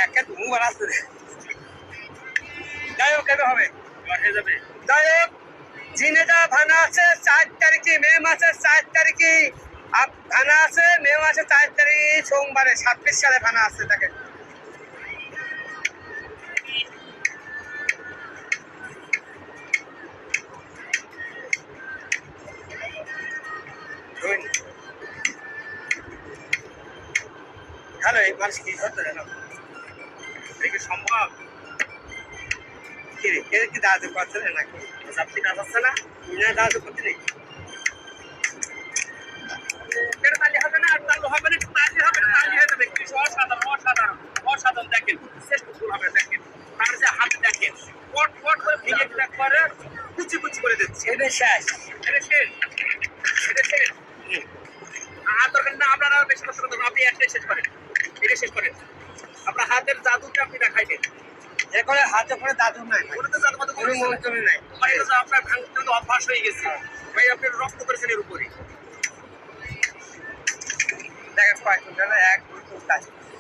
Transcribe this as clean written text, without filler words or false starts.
একটা তুমি বাড়াচ্ছে যাই হোক কেন হবে যাই হোক জিনেদা ভানা আছে 4 তারিখে মে মাসের 4 তারিখে ভানা আছে মে মাসের 4 তারিখে সোমবারে 26 সালে ভানা আছে তাকে হ্যালো এই মানুষ কি ধরতে জানো দেখি সম্ভব কি রে কে কি দাঁড়াতে পারছে না নাকি আপনি কাজ আসছে না না দাঁড়াতে পারছে নাকি কেন তালি হবে না আর তালি হবে না তালি হবে না তালি হয়ে যাবে কি অসাধারণ অসাধারণ অসাধারণ দেখেন শ্রেষ্ঠ ফুল হবে দেখেন তার যে হাত দেখেন পট পট করে ভেঙে একবারে কুচি কুচি করে দিচ্ছে এটা শেষ এটা শেষ এটা শেষ আর দরকার না আপনারা বেশি কষ্ট করতে হবে আপনি একটাই শেষ করেন এটা শেষ করেন আপনার হাতের জাদুটা আপনি দেখাইবেন এখন হাতে করে দাদু নাই ওটা তো জাদু কোনো মনে করি নাই মানে এটা তো আপনার ভাঙতে তো অভ্যাস হয়ে গেছে ভাই আপনি রক্ত করেছেন এর উপরে দেখেন কয়েকজন এক দুই তিন চার